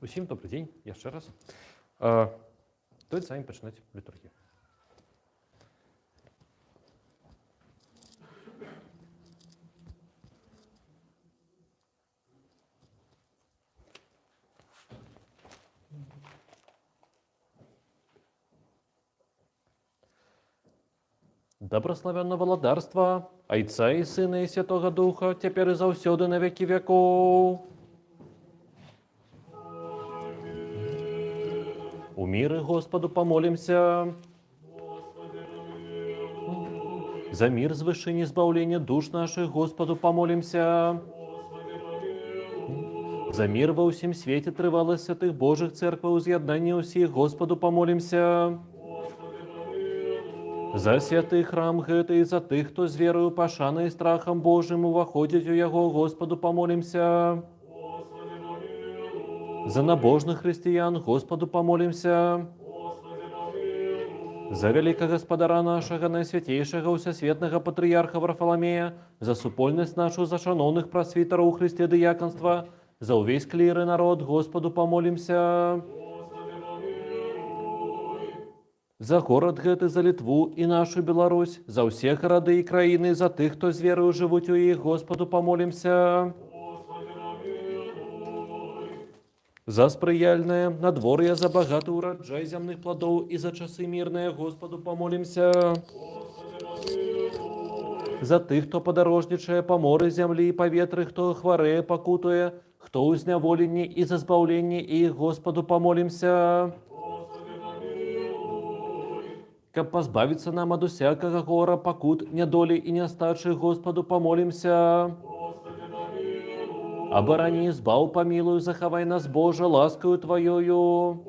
Усім добрий день, я ще раз. Давайте самі починати літургію. Доброславенне владарство, Отца і Сина і Святого Духа, тепер і завсюди на віки веков. У мире Господу помолимся. За мир, звышение, избавление душ наших Господу помолимся. За мир во всем свете тривалость святых Божих церквей, уз'єднання усіх Господу помолимся. За святий храм гетий, за тих, хто з вірою, пошаною і страхом Божим увоходять у Його, Господу помолимся. За набожных христиан Господу помолимся. За великого Господара нашего, наисвятейшего, всесветного патриарха Варфоломея, за супольность нашу, за шановных просвитеров у Христе диаконства, за увесь клир и народ Господу помолимся. За город гэты, за Литву и нашу Беларусь, за всех городы и краины, за тых, кто з верою живуть у их, Господу помолимся. За сприяльное надворье, за богатый урожай земных плодов и за часы мирные Господу помолимся. За тых, хто подорожничає по морі землі і по ветры, хто хворее, покутує, хто у зневоленні і за збавлення их, Господу помолимся. Как позбавиться нам от всякого гора, покут, недоли и нестачи, Господу помолимся. Оборони, избав, помилуй, заховай нас, Боже, ласкою Твоею.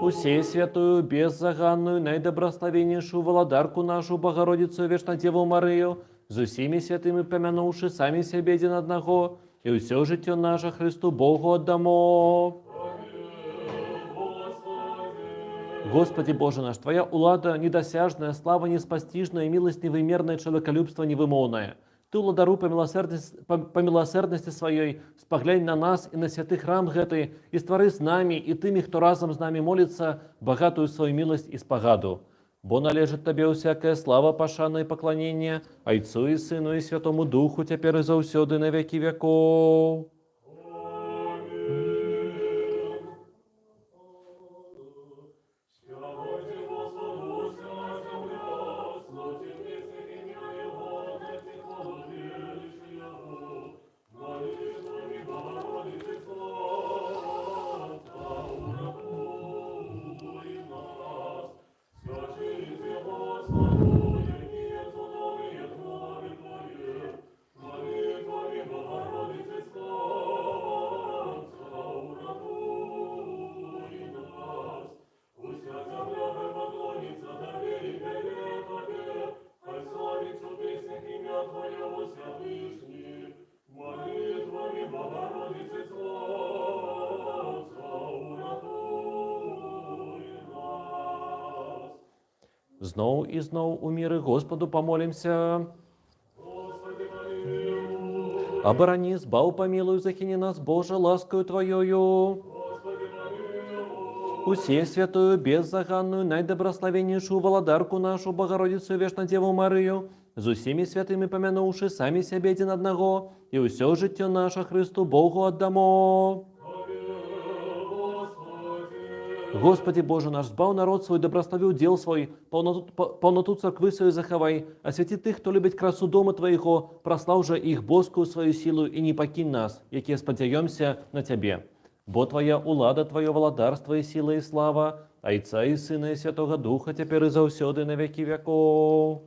Усей святую, беззаганную, наидобрословеннейшую владарку нашу, Богородицу, Вешнодеву Марию, за всеми святыми помянувши сами себе один одного, и все житье наше Христу Богу отдамо. Господи Боже наш, Твоя улада недосяжная, слава неспостижная, милость невымерная, человеколюбство невымовное. Ты, владару, по милосердности Своей, споглянь на нас и на святый храм гэты, и створи с нами, и тыми, кто разом с нами молится, богатую свою милость и спогаду. Бо належит Тебе всякая слава, пошана и поклонение, Отцу и Сыну и Святому Духу, теперь и завсёды на веки веков. Знов і знов у мири Господу помолимся. Оборони, збав, помилуй, захини нас, Боже, ласкою Твоею. Усей святую, беззаганную, наидобрословеннейшую владарку нашу, Богородицу, Вешнодеву Марию, за всеми святыми помянувши сами себе один одного, и все житье наше Христу Богу отдамо. Господи Боже наш, збав народ свой, добрословил дел свой, полноту церкви свою заховай, освяти тых, кто любит красу дома Твоего, прослав же их боскую свою силу и не покинь нас, яке сподяемся на Тебе. Бо Твоя улада, Твое владарство и сила и слава, Отца и Сына и Святого Духа, теперь и завсёды на веки веков.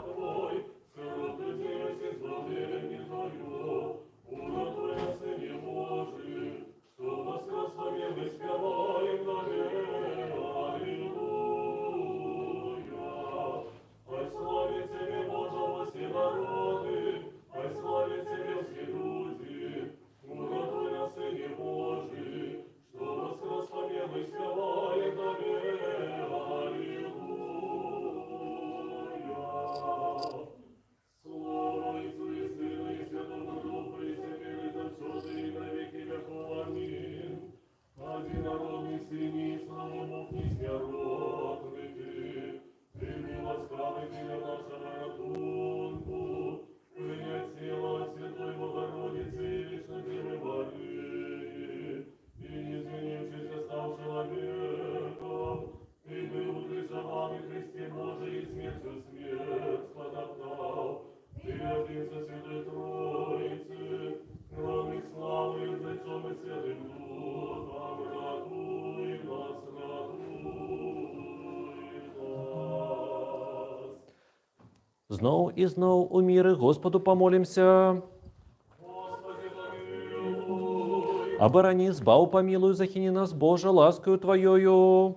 Твой, сироту землю, избавление. Знов і знов у міри Господу помолимся. Оборони, збав, помилуй, захини нас, Боже, ласкою Твоею.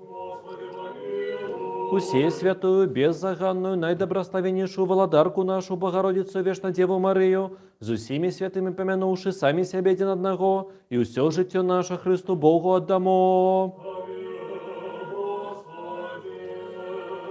Усей святую, беззаганную, наидобрословеннейшую Владарку нашу, Богородицу, Вечно Деву Марию, с усими святыми помянувши сами себе один одного, и все житие наше Христу Богу отдамо.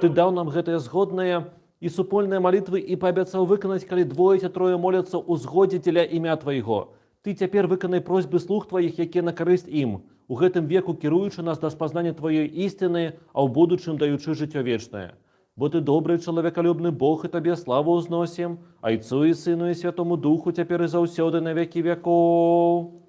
Ты дал нам гэтые згодные и супольные молитвы и пообещал выконать, коли двое ці трое молятся у згоді теля імя Твоего. Ты теперь выконай просьбы слуг Твоих, якія на корысть им, у гэтым веку кіруючы нас до спознання Твоей істини, а в будучым даючы жыццё вечное. Бо Ты добрый, человеколюбный Бог, и Тебе славу узносим, Отцу и Сыну и Святому Духу, теперь и заусёды на веки веков.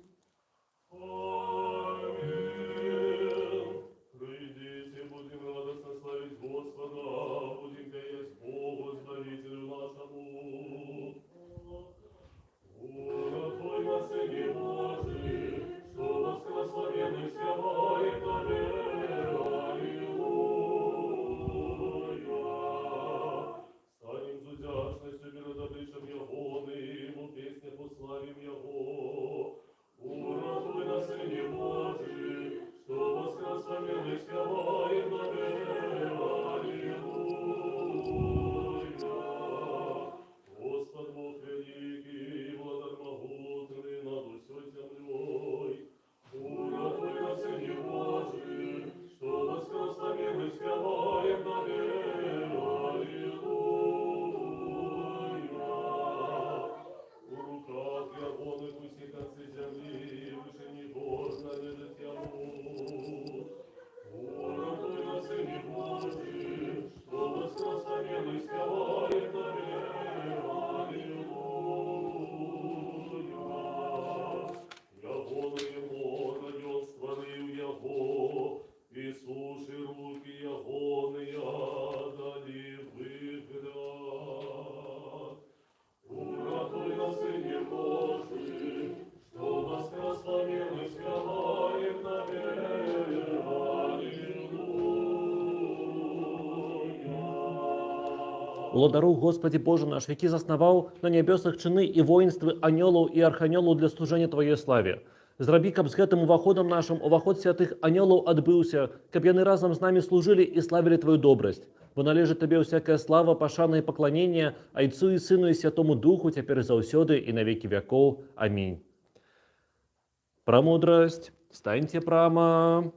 Владару, Господи Боже наш, який заснаваў на нябесах чыны і воінствы анёлаў і арханёлаў для служэння Твоей славе. Зрабі, каб з гэтым уваходам нашым уваход святых анёлаў адбыўся, каб яны разам з намі служылі і славілі Твою добрасць. Бо належыць Табе ўсякая слава, пашана і пакланенне, Отцу і Сыну і Святому Духу, цяпер і заўсёды і на векі вякоў. Амінь. Прамудрасць, станьте прама.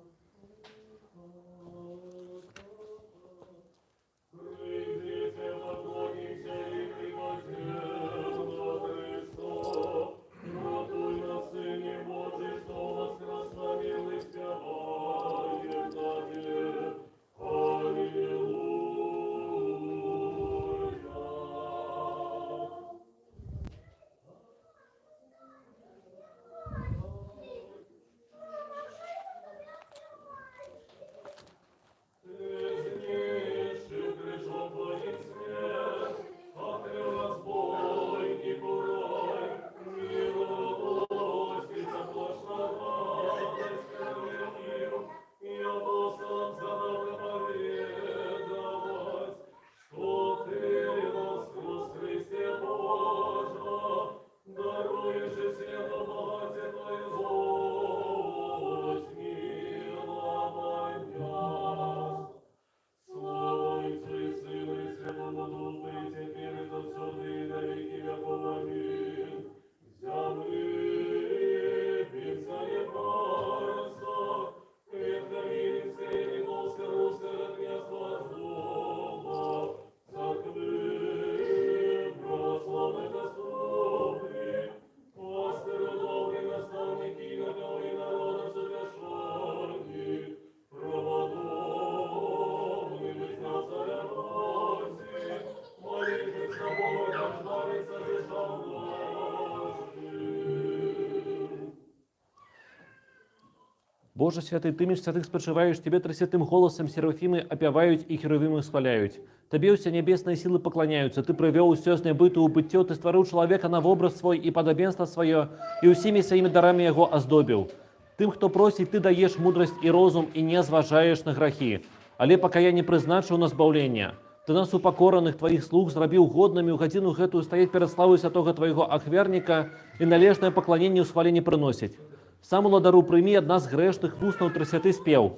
Боже святий, Ти між святих спочиваєш, Тебе трисвятим голосом серафими опявають і херовими схваляють. Тобі уся небесные силы поклоняются. Ты привел все с небыту у бытие, Ты створил человека на образ свой и подобенство свое, и усими своими дарами его оздобил. Тим, хто просить, Ты даешь мудрость и розум, и не зважаешь на грехи. Але покаяние призначил на збавлення. Ты нас упокораных Твоих слуг зрабіў годнымі ў гадзіну гэтую стаять перад славою святого Твоего ахверніка і належнае пакланенне ў сваленні прыносіць. Сам уладару прыймі ад нас грэшных вуснаў трысвяты спеў.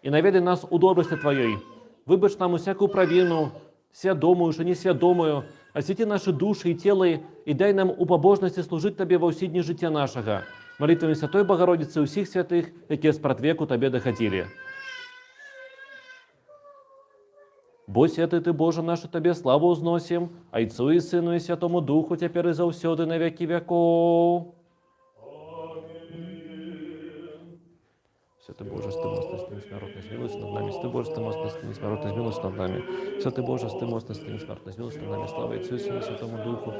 І наведай нас у добрасці Твоёй. Выбач нам усякую правіну, свядомую, що несвядомую, освяти наши души и телы, и дай нам у побожности служить Тебе во ўсе дні жыцця нашага. Молитвами Святой Богородицы усіх святых, якія спратвеку Тебе доходили. Бо святый Ты, Боже наш, Тебе славу узносим, Отцу и Сыну и Святому Духу, теперь и завсёды на веки веков. Святый Боже, стымостность, несмертность, милость над нами. Святый Боже, стымостность, несмертность, милость над нами. Святый Боже, стымостность, несмертность, милость над нами. Слава Отцу и Сыну и Святому Духу.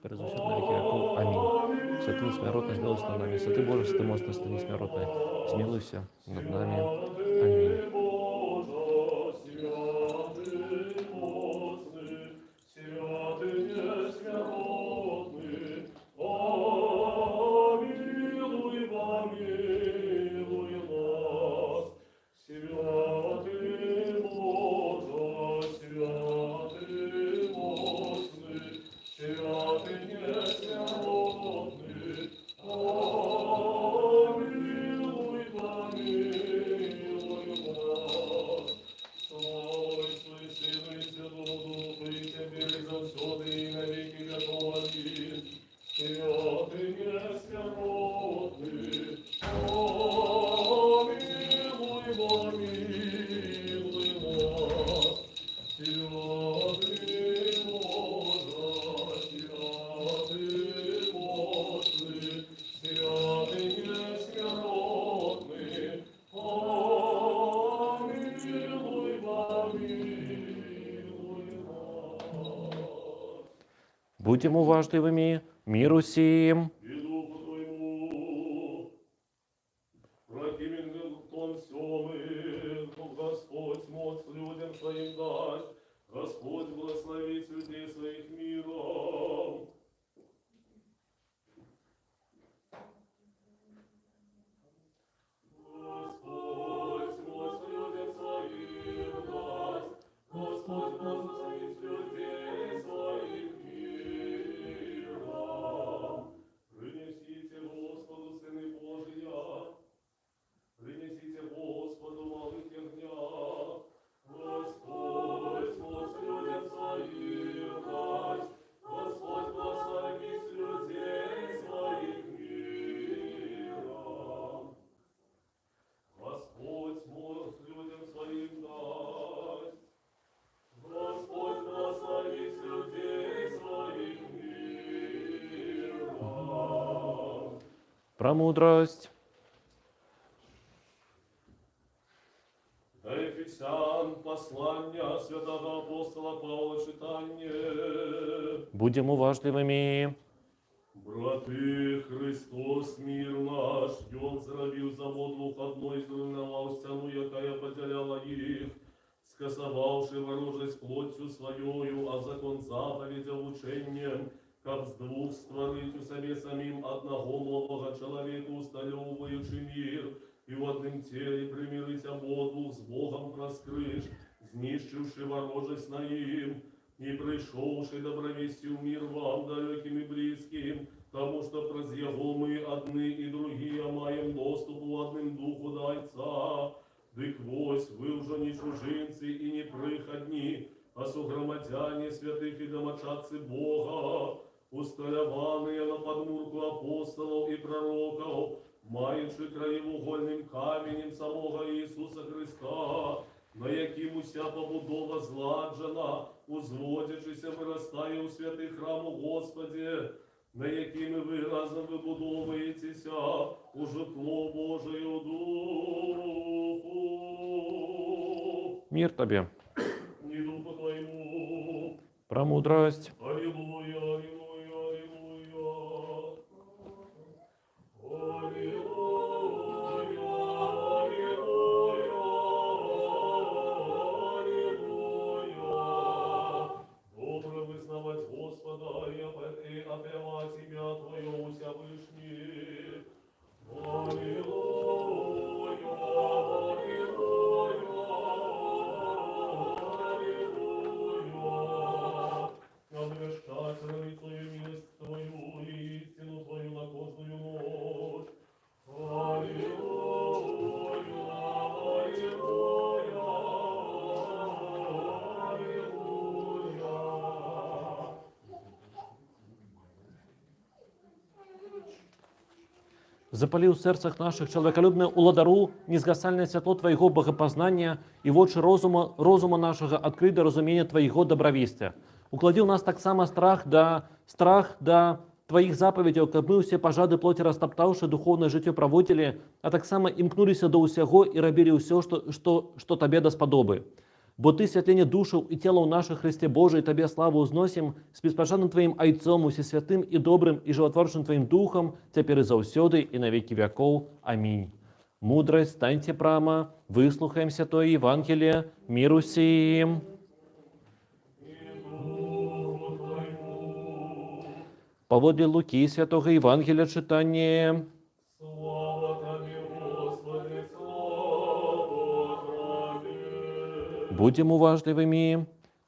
Теперь и завсёды на веки веков. Аминь. Святый несмертность, милость над нами. Святый Боже, стымостность, несмертность, смилуйся над нами. Аминь. Будем уважливыми, миру сим. И духу твоему, противен том всем, Господь моц людям своим даст, Господь благословит людей своих миром. Господь моц людям своим даст, Господь благословит людей своих миром. Принесите Господу сыны Божия, принесите Господу малых ягнят. Господь моц людям своим даст, Господь благословит людей своих миром. Господь моц людям своим даст, Господь благословит людей своих миром. Премудрость. До Ефесян послання святого апостола Павла читання. Будем уважливыми. Брати, Христос мир наш, і Он зробив за двох одной зруйнував стіну, яка поділяла їх, скасовавши ворожесть плоттю своєю, а закон заповедя ученням, как з двух створить у себе самим одного нового человека, усталевуючи мир, и в одном теле примирить обоих с Богом проскрыш, знищивши ворожесть на им, и пришедший добровестью мир вам, далеким и близким, тому что през Его мы одни и другие маем доступ в одним духу до Отца. Дык вось, вы уже не чужинцы и не приходни, а сугромадяне святых и домочадцы Бога, усталяванные на подмурку апостолов и пророков, маючи краєвугольним каменем самого Ісуса Христа, на яким уся побудова зладжена, узводячися виростає у святий храм у Господі, на якими ви разом вибудовуєтеся у житло Божою духу. Мир Тебе. І духу твоєму. Премудрость. Аллилуйя, аллилуйя, аллилуйя. Аллилуйя, аллилуйя. запали ў сэрцах нашых чалавекалюбнае уладару, незгасальнае святло Твайго богапазнання і вочы розума нашага адкрый да разумення Твайго дабравесця. Укладзі ў нас таксама страх да Тваіх запаведзяў, каб мы ўсе пажады плоці растаптаўшы духоўнае жыццё праводзілі, а таксама імкнуліся да ўсяго і рабілі ўсё, што Табе даспадобы. Бо Ты святленне душаў і целаў нашых Христе Божий, Табе славу узносім з беспашадным Тваім Айцом, усесвятым і добрым і жыватворчым Тваім Духам, цяпер і заўсёды і на векі вякоў. Амінь. Мудрасць, станьте прама, выслухаем святое Евангелие, мир усім. Паводле Лукі святого Евангелия читание. Будем уважлівымі.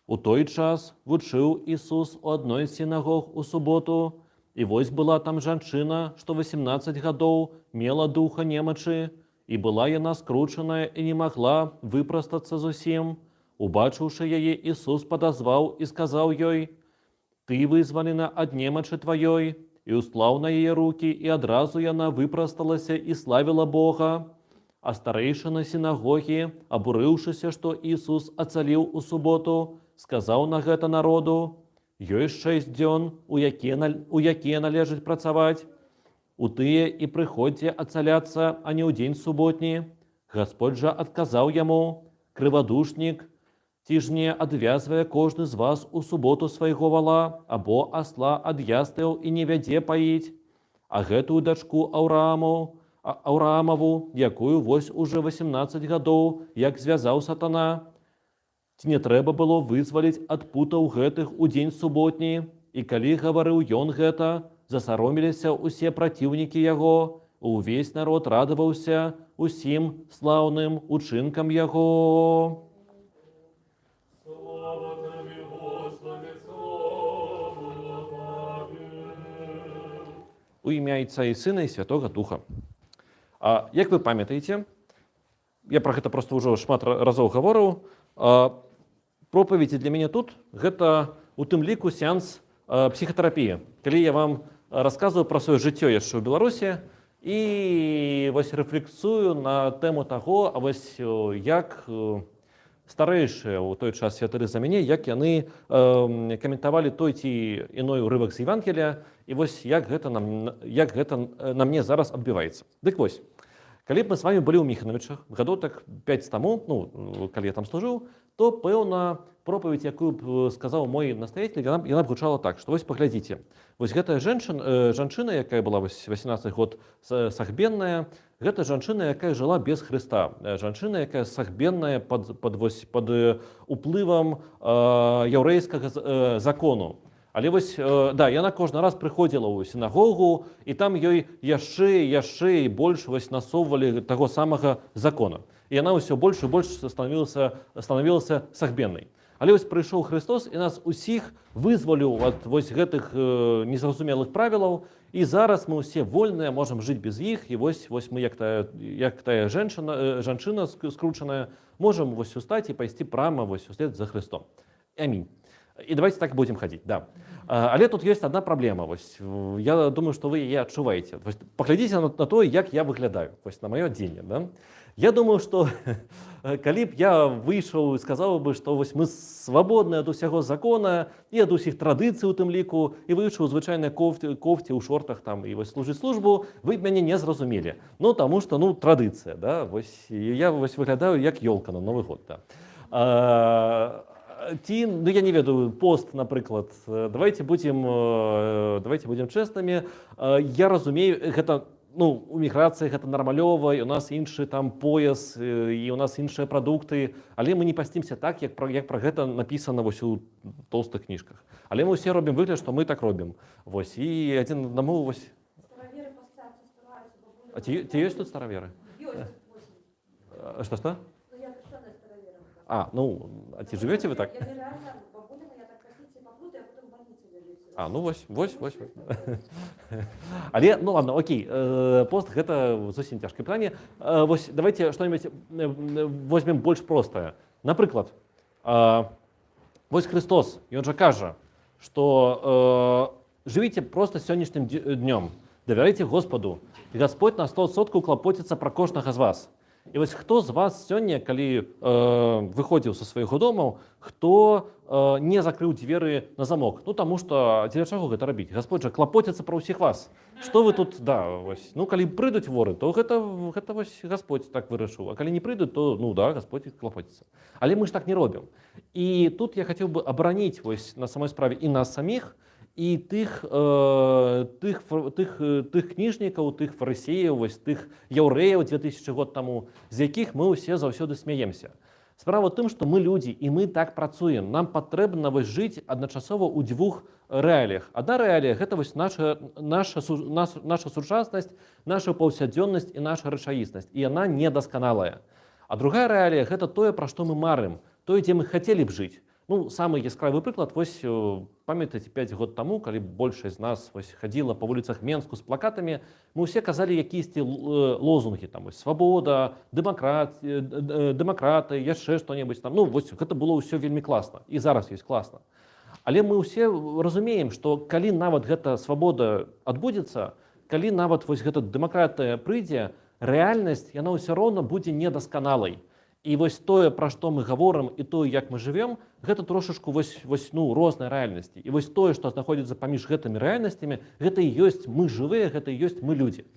У той час вучыў Ісус у адной з сінагог у суботу, і вось была там жанчына, што 18 гадоў мела духа немачы, і была яна скручаная і не магла выпрастацца зусім. Убачыўшы яе, Ісус падазваў і сказаў ёй: «Ты вызвалена ад немачы тваёй», і услаў на яе рукі, і адразу яна выпрасталася і славіла Бога. А старэйшына сінагогі, абурыўшыся, што Ісус ацаліў у суботу, сказаў на гэта народу: «Ёсць 6 дзён, у якія належыць працаваць. У тыя і прыходзьце ацаляцца, а не ў дзень суботні». Гасподь жа адказаў яму: «Крывадушнік, ці ж не адвязвае кожны з вас у суботу свайго вала або асла ад ястыў і не вядзе паіць? А гэтую дачку Аўраамаву, якую вось уже 18 гадоў, як звязаў сатана, ці не трэба было вызваліць ад путаў гэтых у дзень суботні?» І калі гаварыў ён гэта, засароміліся ўсе праціўнікі яго, увесь народ радаваўся усім слаўным учынкам яго. У імя Отца і Сына і Святого Духа. Як вы памятаеце, я про гэта просто ўжо шмат разоў гаворыў, пропаведзі для мяне тут гэта у тым ліку сеанс псіхатэрапіі. Калі я вам расказваю пра сваё жыццё яшчэ ў Беларусі і вось рэфлексую на тэму таго, як старэйшыя ў той час святары за мяне, як яны каментавалі той ці іной урывак з Евангелія, і вось як гэта на мне зараз адбіваецца. Дык вось, калі б мы з вами былі ў Міхановічах гадоў так 5 таму, калі я там служыў, то пэўна пропаведь, якую б сказаў мой настоятель, яна б гучала так, што вось паглядзіце, вось гэтая жанчына, якая была 18 год сагбенная, гэта жанчына, якая жыла без Хрыста, жанчына, якая сагбенная пад уплывам яўрэйскага закону. Але вось, да, яна кожны раз прыходзіла ў сінагогу, і там ёй яшчэ і больш насоўвалі таго самага закона. І яна ўсё больш і больш станавілася сагбеннай. Але вось прыйшоў Христос і нас усіх вызваліў ад вось гэтых незразумелых правілаў, і зараз мы ўсе вольныя, можам жыць без іх, і вось мы, як тая жанчына скручаная, можам вось устаць і пайсці прама вось услед за Христом. Амінь. І давайте так будем ходить, да. Але тут есть одна проблема. Вось, я думаю, что вы ее отчуваете. Поглядите на то, як я выглядаю, вось, на мое оденье. Да? Я думаю, что калі б я выйшаў і сказаў бы, што вось мы свабодныя ад усяго закона і ад усіх традыцый у тым ліку, і выйшаў у звычайнай кофце ў шортах там, і вось служыць службу, вы б мяне не зразумелі. Таму што, традыцыя, да? Вось, я вось выглядаю як ёлка на Новы год. Да? Ці, я не ведаю, пост, напрыклад, давайте будем чэснымі. Я разумею, гэта, у міграцыі гэта нармалёва, і у нас іншы там пояс, і у нас іншыя прадукты, але мы не пасцімся так, як пра гэта напісана вось у толстых кніжках. Але мы ўсе робім выгляд, што мы так робім. Вось, і адзін аднаму вось... Стараверы пастацца стараюцца, бабуля... А ці ёсць тут стараверы? Ёсць, 8. Што? Я крещёная старовером. А ці живете вы так? Я нереально, бабуля моя так коснится поплутаю, а потом в больнице лежит. Вось. Але, ладно, окей, пост гэта зусім цяжкае пытанне. Вось, давайте што-нибудь возьмем больш простае. Напрыклад, вось Христос, ён жа кажа, што жывіце проста сённяшнім днём. Давярайце Господу. І Господь на 100% клапоціцца пра кожнага з вас. І вось хто з вас сёння, калі выходзіў са свайго домаў, хто не закрыў дзверы на замок? Ну, таму што дзеля чаго гэта рабіць? Гасподь жа клапоціцца пра ўсіх вас. Што вы тут, да, вось, ну, калі прыйдуць воры, то гэта вось Гасподь так вырашыў. А калі не прыйдуць, то, ну, да, Гасподь клапоціцца. Але мы ж так не робім. І тут я хацеў бы абараніць вось на самой справе і нас саміх, і тых кніжнікаў, тых фарысеяў, вось тых яўрэяў 2000 год таму, з якіх мы ўсе заўсёды смяемся. Справа ў тым, што мы людзі, і мы так працуем. Нам патрэбна вось жыць адначасова ў дзвюх рэаліях. Адна рэалія — гэта вось наша сучаснасць, наша паўсядзённасць і наша рэчаіснасць. І яна недасканалая. А другая рэалія — гэта тое, пра што мы марым, тое, дзе мы хацелі б жыць. Ну, самы яскравы прыклад, вось, памятаеце, 5 год таму, калі большасць з нас вось хадзіла па вуліцах Менску з плакатамі, мы ўсе казалі якісьці лозунгі, там, вось, свабода, дэмакраты, яшчэ што-небудзь там. Ну, вось, гэта было ўсё вельмі класна, і зараз ёсць класна. Але мы ўсе разумеем, што калі нават гэта свабода адбудзецца, калі нават вось гэта дэмакратыя прыйдзе, рэальнасць, яна ўсё роўна будзе недасканалай. І вось тое, пра што мы гаворым, і тое, як мы жывем, гэта трошачку розныя рэальнасці. І вось тое, што знаходзіцца паміж гэтымі рэальнасцямі, гэта і ёсць мы жывыя, гэта і ёсць мы людзі.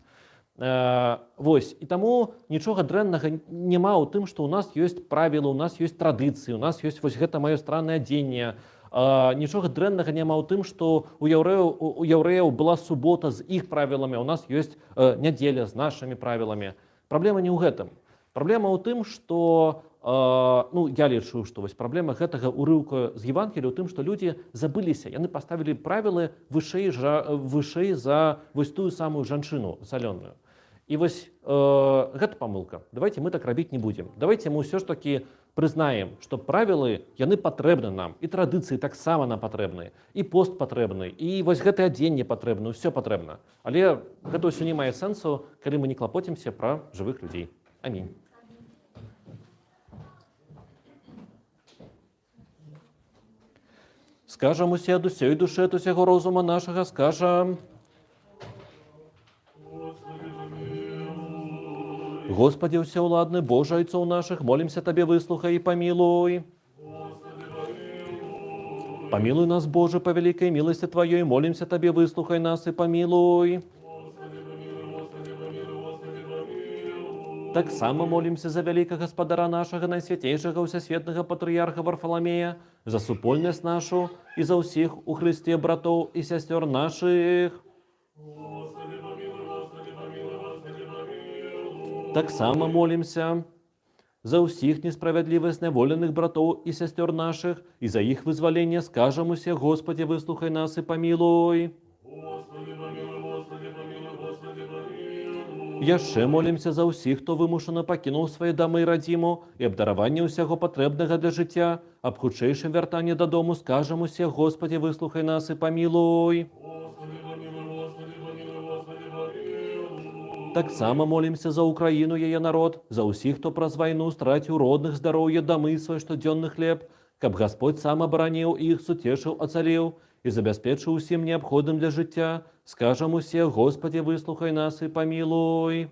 Вось. І таму нічога дрэннага няма ў тым, што ў нас ёсць правілы, у нас ёсць традыцыі, у нас ёсць вось гэта маё страннае адзенне. Нічога дрэннага няма ў тым, што у яўрэяў была субота з іх правіламі, у нас ёсць нядзеля з нашымі правіламі. Праблема не ў гэтым. Праблема ў тым, што, ну, я лічу, што вось праблема гэтага ўрыўка з Евангелія ў тым, што людзі забыліся, яны паставілі правілы вышэй за вось тую самую жанчыну салёную. І вось гэта памылка. Давайте мы так рабіць не будзем. Давайте мы ўсё ж такі прызнаем, што правілы, яны патрэбны нам, і традыцыі таксама нам патрэбны, і пост патрэбны, і вось гэтае адзенне патрэбна, ўсё патрэбна. Але гэта ўсё не мае сэнсу, калі мы не клапоцімся пра жывых людзей. Амінь. Скажам усе ад усёй душы, ад усяго розума нашага, скажам: Господи, усеуладны, Божа, Айцоў нашых, молімся Табе, выслухай і памілуй. Памілуй нас, Боже, па вялікай міласці Тваёй, молімся Табе, выслухай нас і памілуй. Таксама молімся за вялікага гаспадара нашага, найсвяцейшага ўсясветнага патрыярха Варфаламея, за супольнасць нашу і за ўсіх у Хрысце братоў і сясцёр нашых. Таксама молімся за ўсіх несправядліва зняволеных братоў і сясцёр нашых і за іх вызваленне, скажам усе: Господи, выслухай нас і памілуй. Яшчэ молімся за ўсіх, хто вымушана пакінуў свае дамы і радзіму і абдараванне ўсяго патрэбнага для жыцця. Аб хутчэйшым вяртанні дадому скажам усе: Господи, выслухай нас і памілуй. Таксама молімся за Украіну, яе народ, за ўсіх, хто праз вайну страціў родных, здароўе, дамы, свой штодзённы хлеб, каб Гасподь сам абараніў іх, суцешыў, ацалеў і забяспечыў усім неабходным для жыцця. Скажам усе: Господи, выслухай нас і памілуй.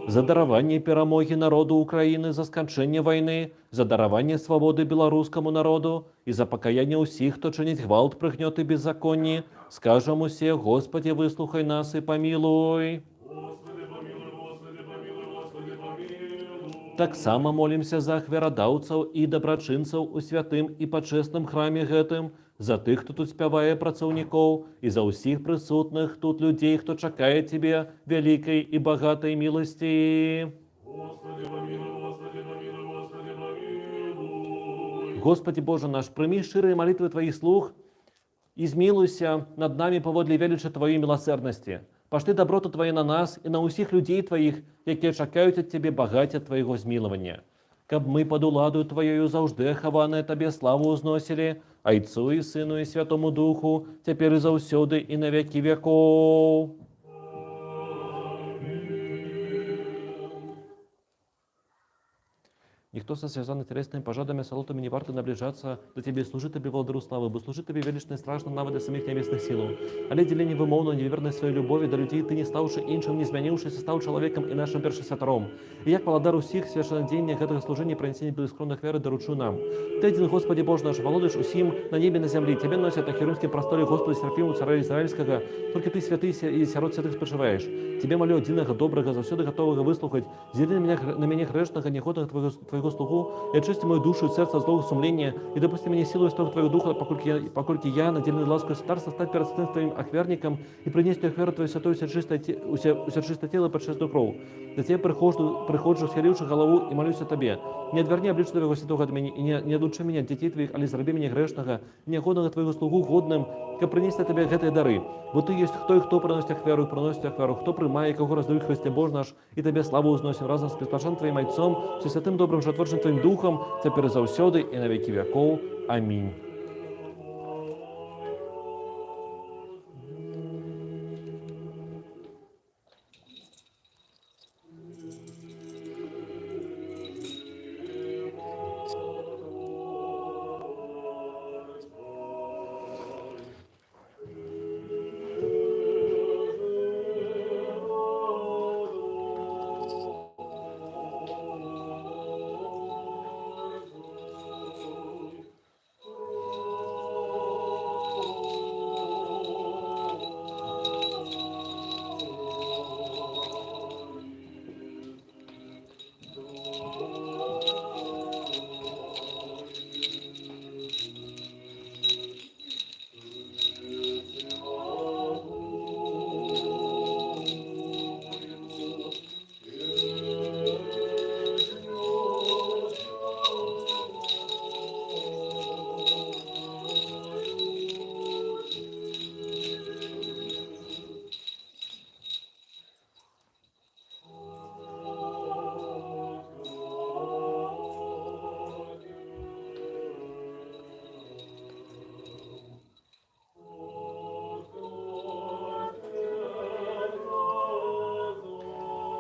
За дараванне перамогі народу Украіны, за сканчэнне вайны, за дараванне свабоды беларускаму народу і за пакаянне ўсіх, хто чыніць гвалт, прыгнёт і беззаконні. Скажам усе: Господи, выслухай нас і памілуй. Таксама молімся за ахвярадаўцаў і дабрачынцаў у святым і пачэсным храме гэтым, за тых, хто тут спявае, працаўнікоў, і за ўсіх прысутных тут людзей, хто чакае Тебе вялікай і багатай міласці. Господи Боже наш, прымі шчырыя малітвы Тваіх слуг і змілуйся над намі паводле велічы Тваёй міласэрнасці. Пашты даброту Твае на нас і на ўсіх людзей Тваіх, якія чакаюць ад Цябе багацця Твайго змілавання. Каб мы пад уладою Тваёю заўжды ахаваныя Табе славу ўзносілі, Айцу і Сыну і Святому Духу, цяпер і заўсёды і на вякі вякоў. Никто со связанный телесными пожадами, солотами не варто наближаться до Тебе, служи Тебе, владару славы, бо служи Тебе велично и страшно наводи самих небесных силу. Але деление вымовно неверной своей любови до людей, Ты не ставши иншим, не змянившийся, стал человеком и нашим першосвятором. И як владар усіх священнодейных этого служения и пронесения безскромных веры доручу нам. Ты один, Господи Боже наш, володаешь усим на небе и на земле. Тебе носят на херумском просторе, Господи, Серафиму, царя Израильского. Только Ты, святый и сирот святых, споживаешь. Тебе молю, одиного, доброго, завсёды готового выслухать. Зели на меня грешного, неходного Твоего слугу, и очисти мою душу и сердце от злого сумления, и допусти мне силу и строк Твоего духа, покольки я, наделенный лаской царства, стать перед святым Твоим охверником и принести охверу Твою святую усерчистое тело под чистую кровь. За Тебе приходжу, схиливши голову, и молюсь о Тебе. Не отверни обличие Твоего святого от меня, и не отлучи меня от детей Твоих, али зараби меня грешного, и неогодного Твоего слугу годным, как принести Тебе этой дары. Вот Ты есть кто и кто приносит охверу, и приносит охверу, кто примає, кого раздают Христе Боже наш, и Тебе славу узносим разом с предпашен Твоим Отцом, со святым добрым животворчим Твоим Духом, теперь завсёды и на веки веков. Аминь.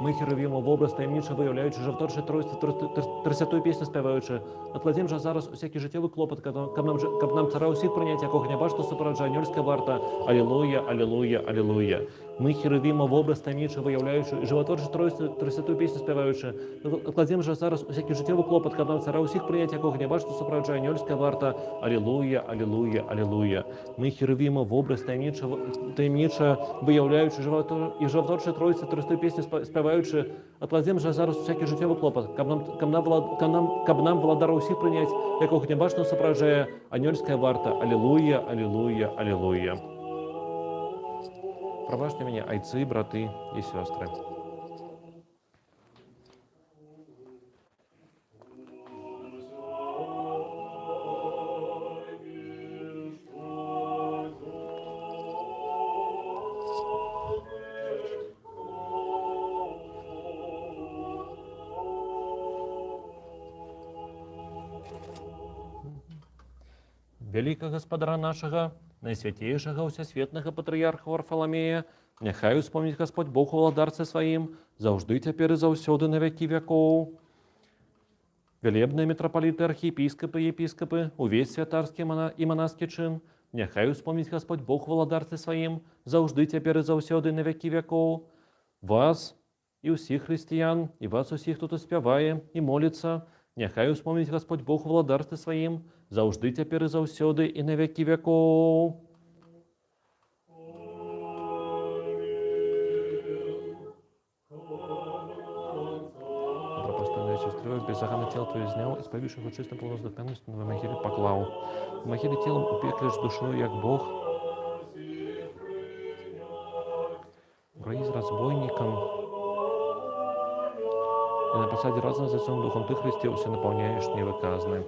Ми херовімо в образ таємниче виявляючи, жовторше тридцятую пісню співаючи, отладім же зараз усякий життєвий клопот, каб нам цара усіх прийняти, якого гнеба, що супроводжає ангельська варта. Алілуя, алілуя, алілуя. Ми херовімо в образ таємниче виявляючи, животворче тридцятую пісню співаючи, отладім же зараз усякий життєвий клопот, каб нам цара усіх прийняти, якого гнеба, що супроводжає ангельська варта. Алілуя, алілуя, алілуя. Ми херовімо в образ таємниче виявляючи, животворче тридцятую пісню співаючи, отладім же зараз всякий життєвий клопот, каб нам владара усіх прийнять, якого гнебашно сопровождає ангельська варта. Алілуя, алілуя, алілуя. Пробачте мене, айці, брати і сестри. Великого Господара нашего, наисвятейшего усесветного патріарха Варфоломея, нехай успомнить Господь Бог у владарце своим, завжди теперь и завсёды на веки веков. Велебные митрополиты, архиепископы и епископы, увесь святарский и монашеский чин, нехай успомнить Господь Бог у владарце своим, завжди теперь и завсёды на веки веков. Вас и усіх христиан, и вас усіх, кто спеває и молится, нехай успомнить Господь Бог у владарстве своим, завжди теперь и завсёды и на веки веков. Добропостойная сестрою, беззаганное тело Твое изнял, исповивших его чистым полным духовностью на могиле поклал. В могиле телом упеклишь душою, як Бог. Грои с разбойником. И на посаде разом за Святым Духом Ты, Христе, все наполняешь невыказны.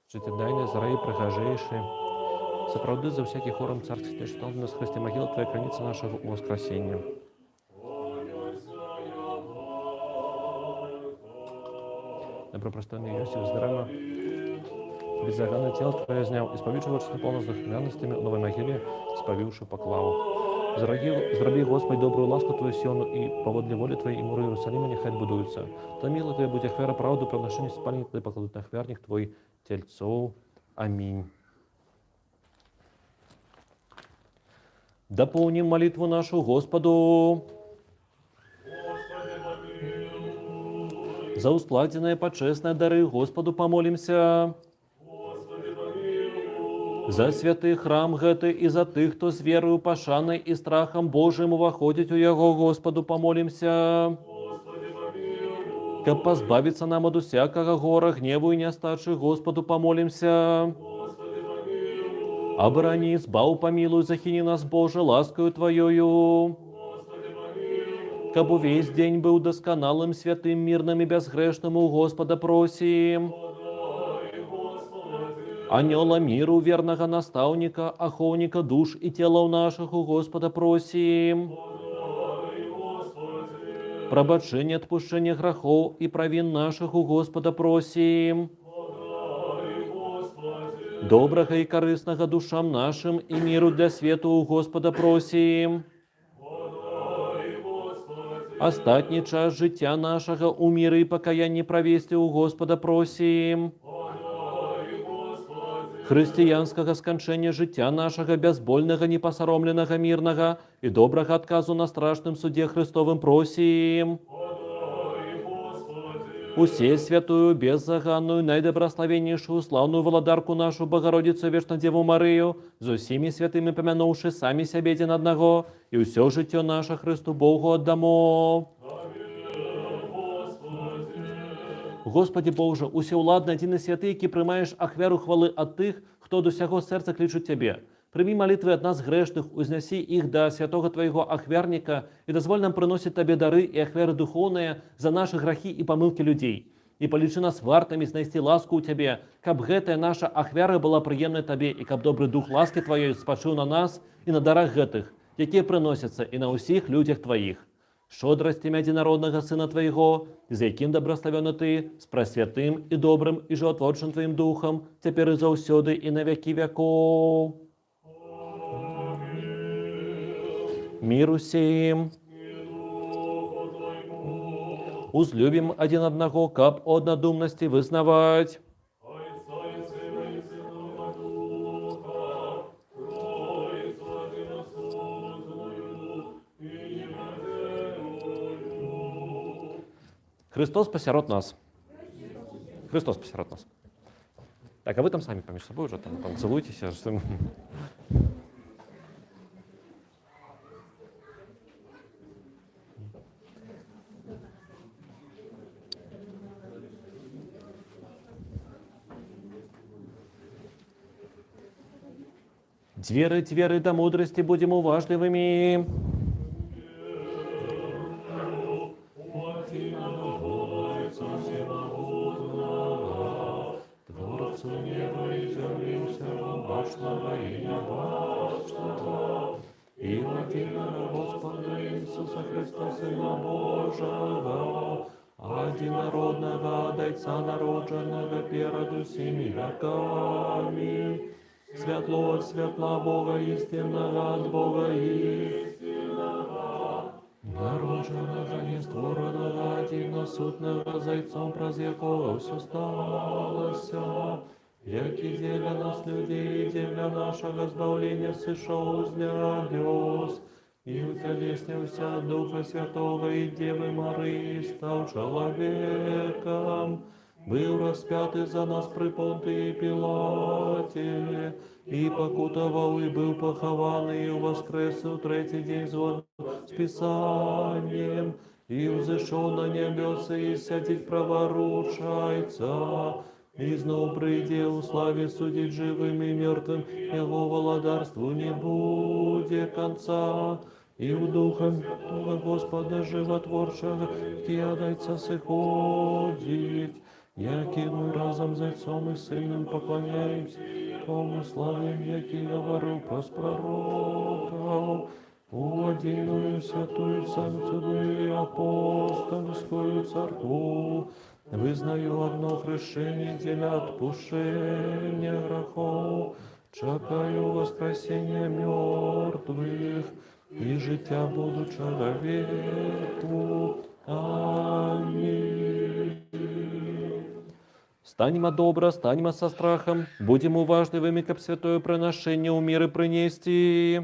Житидайне, зараи прихожейши, соправды за всякий хором царских, Ты читал нас, Христе, могила Твоя, хранится нашего воскресения. Добропостойный Иосиф, здравия, беззаганное тело Твое изнял, исповедшего честно полно с духовенностями в новой могиле, исповивши поклаву. Зроби, Господь, добрую ласку Твою Сиону, и поводле воли Твоей и муры Иерусалима нехай будуются. То мило Твое будь ахвера правду, приношение спальни Твоей покладут на хверник Твой тельцов. Аминь. Дополним молитву нашу Господу. За ускладенные почестные дары Господу помолимся. За святый храм гэты и за тых, хто з верою пашанай і страхам Божым уваходзіць у яго, Господу помолимся. Каб позбавиться нам от усякого гора, гневу и нестачи, Господу помолимся. Оборони, избав, помилуй, захини нас, Боже, ласкою Твоею. Каб увесь день был досконалым, святым, мирным и безгрешным, у Господа просим. Анёла миру, верного наставника, охотника душ и тела наших, у Господа просим. Пробачение, отпущение грехов и провин наших, у Господа просим. Доброго и корыстного душам нашим и миру для свету, у Господа просим. Остатний час життя нашего у мира и покаянии провести, у Господа просим. Християнского скончения життя нашего, безбольного, непосоромленного, мирного и доброго отказу на страшном суде Христовым просим. Усе святую, беззаганную, наидобрословеннейшую, славную владарку нашу, Богородицу, Вечную Деву Марию, за всеми святыми помянувши сами себе один одного, и все житье наше Христу Богу отдамо. Господи Боже, усеуладний, один і святий, який приймаєш ахвяру хвали от тих, хто до всього серця кличуть Тебе. Прими молитвы от нас грешных, узнеси их до святого Твоего ахвярника и дозволь нам приносить Тебе дары и ахвяры духовные за наши грехи и помилки людей. И полечи нас вартами знайти ласку у Тебе, каб гэтая наша ахвяра была приємна Тебе, и каб добрый дух ласки Твоей спочив на нас и на дарах гэтых, які приносятся и на усіх людях Твоих. Щодростям единородного Сына Твоего, за яким добрословенный Ты, с пресвятым и добрым и животворчим Твоим Духом, теперь и заусёды и на веки веков. Миру сим. Узлюбим один одного, каб однодумности вызнавать. Христос посеред нас. Христос посеред нас. Так, а вы там сами поміж собой уже там целуйтесь. Веры до мудрости будем уважливыми. Творцу неба и земли всего башного и небашного, и единого Господа Иисуса Христа, Сына Божьего, одинородного Отца народженного перед всеми веками, светло от светла Бога истинного от Бога истинного, народженного, нестворенного, одиносутного, зайцом праз якого все сталося, який для нас людей, для нашего збавления сошел с небес, и утелеснился от Духа Святого и Девы Марии, стал человеком, был распятый за нас при Понтии Пилате, и покутовал, и был похован, и воскрес в третий день звон с Писанием, и взошел на небеса, и сядет праворучайца, и знов прийде у славе судить живым и мертвым, его владарству не будет конца. И в Духом Святого Господа Животворчего кидается сиходить, яки мы разом с Отцом и Сыном поклоняемся, тому славим, яки говорил прос пророков, у единую святую Самцу и апостольскую церкву, вызнаю одно хрещение для отпущения грехов, чекаю воскресения мертвых и життя буду человеку. Аминь. Станьмо добро, станьмо со страхом, будем уважливыми, как святое приношение у мира принести.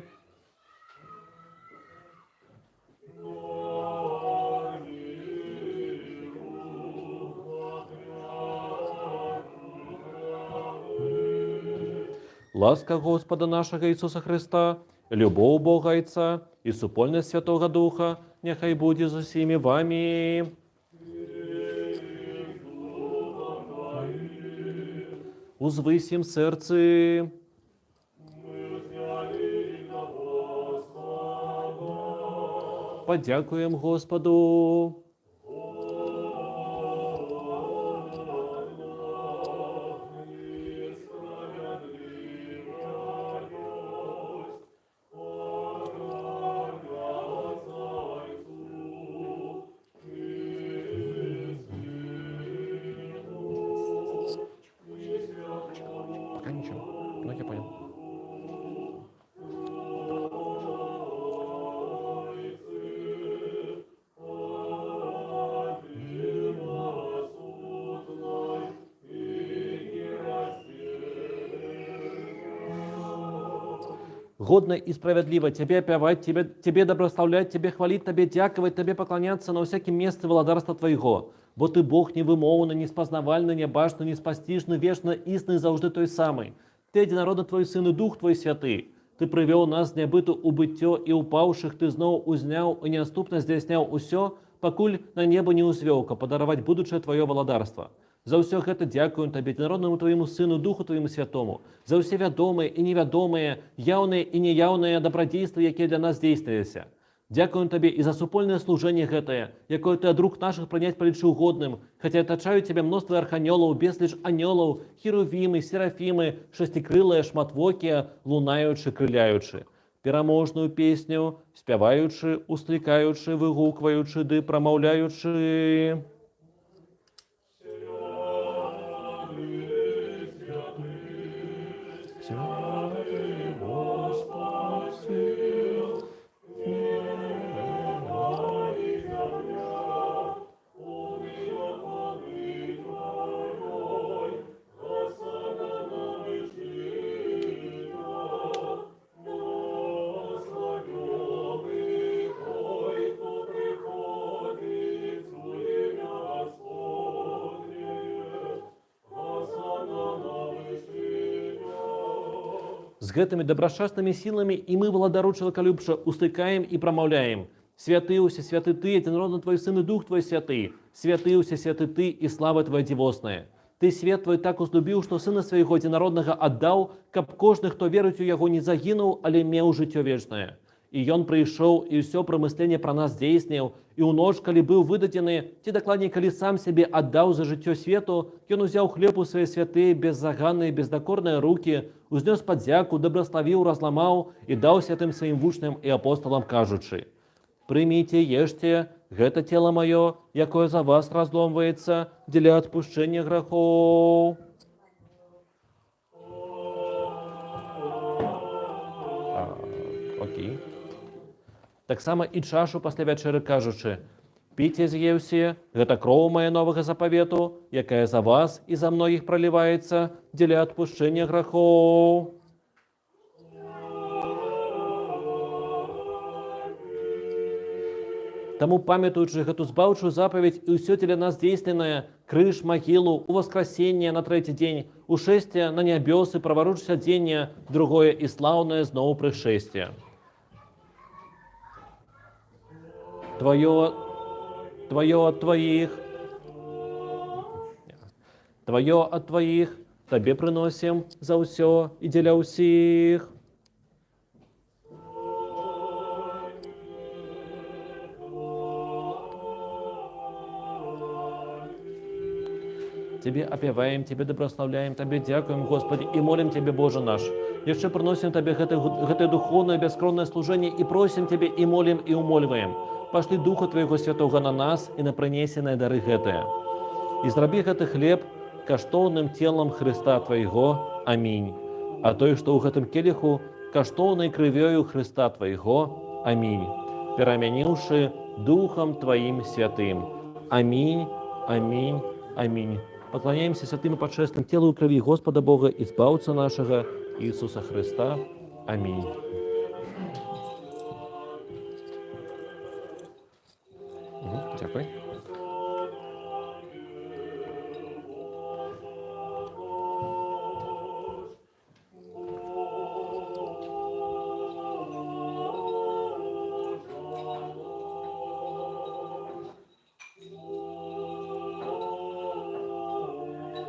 Ласка Господа нашего Иисуса Христа, любов Бога Отца и супольность Святого Духа, нехай будет за всеми вами. Узвысим сердце. Подякуем Господу. Пока ничего. Ну, я понял. Годно и справедливо Тебе опевать, Тебе доброславлять, Тебе хвалить, Тебе дяковать, Тебе поклоняться на всяком месте владарства Твоего. Бо Ты Бог невымовный, неспознавальный, небашный, неспостижный, вечно истинный, завжди той самый. Ты единородный Твой Сын и Дух Твой Святый. Ты привел нас небито у биття і упавших, Ти знов узняв і неоступно здійсняв усьо, покуль на небо не узвелка, подаровать будуче Твое владарство. За ўсё гэта дзякуем Табе, единородному Твоему Сыну, Духу Твоему Святому, за ўсе вядомыя і невядомыя, яўныя і неяўныя добродействия, якія для нас дзейсніліся. Дзякуем Табе і за супольнае служэнне гэтае, якое Ты ад рук нашых прыняць палічыў годным, хаця атачаюць Цябе мноства арханёлаў, безліч анёлаў, херувімы, серафімы, шасцікрылыя, шматвокія, лунаючы, крыляючы. Пераможную песню, спяваючы, усклікаючы, выгукваючы ды прамаўляючы. З гэтымі добрашчаснымі сіламі і мы, владару чалавекалюбча, устыкаем і прамаўляем. Святы ўсе святы Ты, единородны Твой Сын и Дух Твой Святы. Святы ўсе святы Ты і слава Твоя дзівосная. Ты свет Твой так узлюбіў, што Сына Свайго единороднага аддаў, каб кожны, хто верыць у Яго, не загінуў, але меў жыццё вечнае. І Ён прыйшоў і ўсё прамысленне пра нас здзейсніў, і ў ноч, калі быў выдадзены, ці дакладней, калі сам сябе аддаў за жыццё свету, Ён узяў хлеб у свае святыя, беззаганныя, бездакорныя рукі, узнёс падзяку, дабраславіў, разламаў і даў святым сваім вучням і апосталам, кажучы: «Прыміце, ешце, гэта цела маё, якое за вас разломваецца дзеля адпушчэння грахоў». Окей. Таксама і чашу пасля вячэры кажучы: «Піце, з'еўсе, гэта кроў мая новага запавету, якая за вас і за многіх проліваецца дзеля адпушчэння грахоў». Таму, памятаючы гэту збаўчую запаведь і ўсё дзеля нас дзейсненае, крыж, магілу, уваскрасенне на трэці дзень, ушэсце на нябёсы, праваруч сядзення, другое і слаўнае зноў прышэсце. Твое от Твоих, Табе прыносім за ўсё і дзеля ўсіх. Тебе опеваем, Тебе доброславляем, Тебе дякуем, Господи, и молим Тебе, Боже наш. Еще приносим Тебе это духовное, бескровное служение и просим Тебе, и молим, и умоливаем. Пошли Духа Твоего Святого на нас и на принесенные дары гэтые. И зраби гэты хлеб каштоўным телом Христа Твоего. Аминь. А той, что у гэтым келиху, каштоўнай крывёю Христа Твоего. Аминь. Переменивши Духом Твоим святым. Аминь, аминь, аминь. Поклоняемся святым и подшествным телу и крови Господа Бога, избавца нашего Иисуса Христа. Аминь. Дякую.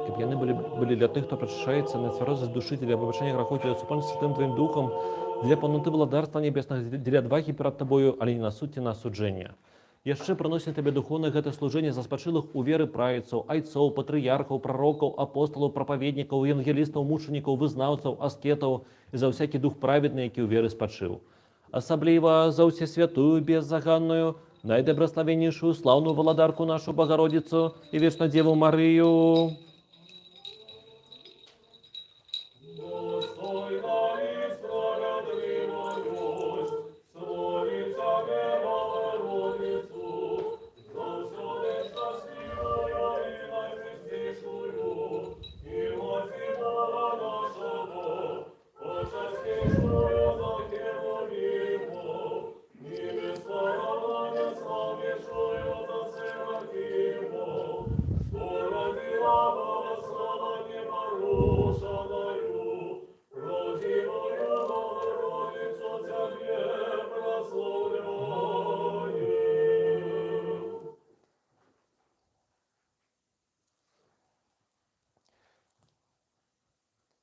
Чтобы яны были для тех, кто прочищается на твердость души, для обобщения грехов, для супольности Святым Твоим Духом, для полноты владарства небесного, для отваги перед Тобою, але не на суд, на осуджение. Яшчэ прыносім Табе духовнае гэта служэнне за спачылых у веры праіцаў, айцоў, патрыярхаў, прарокаў, апосталаў, прапаведнікаў, евангелістаў, мучанікаў, вызнаўцаў, аскетаў і за ўсякі дух праведны, які ў веры спачыў. Асабліва за ўсе святую беззаганную, найдобраславеннейшую слаўную валадарку нашу Богородицу і вечна Деву Марыю.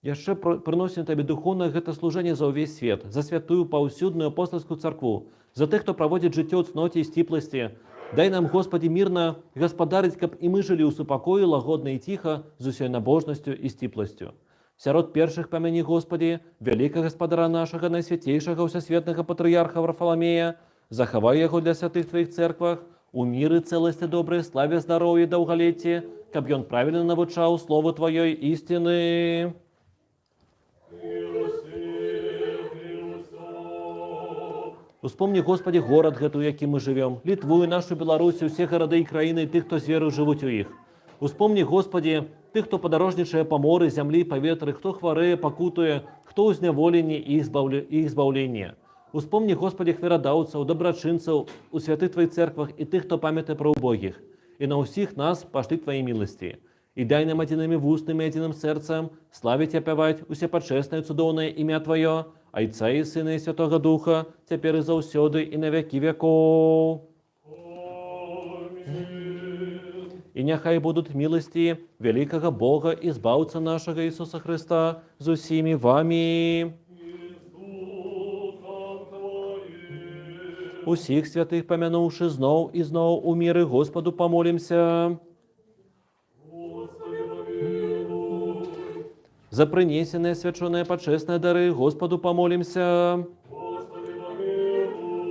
Яшчэ прыносім Табе духовнае гэта служэнне за ўвесь свет, за святую паўсюдную апостольскую царкву, за тых, хто праводзіць жыццё ў цноце і сціпласці. Дай нам, Господі, мірна гаспадарыць, каб і мы жылі ў супакоі, лагодна і ціха, з усёй набожнасцю і сціпласцю. Сярод першых памяні, Господі, вялікага гаспадара нашага, найсвяцейшага ўсясветнага патрыярха Варфаламея, захавай яго для святых Тваіх цэрквах, у міры, цэласці, добрай славе, здароўі, даўгалецці, каб ён правільна навучаў слову Тваёй ісціны. Успомни, Господи, город гэты, у якім мы живем, Литву и нашу Беларусь, усе гарады і краіны, і тых, хто з верою жывуць у іх. Успомни, Господи, тых, хто падарожнічае па моры, зямлі, паветры, хто хварэе, пакутуе, хто ў зняволенні і збаўленні. Успомни, Господи, хверадаўцаў, дабрачынцаў у святых Тваіх церквах і тых, хто памятае пра убогіх. І на ўсіх нас пашлі Тваі міласці. І дай нам адзінымі вустамі, адзіным сэрцам славіць і апяваць усе пачэснае цудоўнае імя Тваё, Айца і Сына і Святога Духа, цяпер і заўсёды і на вякі вякоў. І няхай будуць міласці вялікага Бога і збаўца нашага Ісуса Христа з усімі вамі. Усіх святых памянуўшы зноў і зноў у міры Господу памолімся. За прынесеныя свячоныя пачэсныя дары Господу памолімся.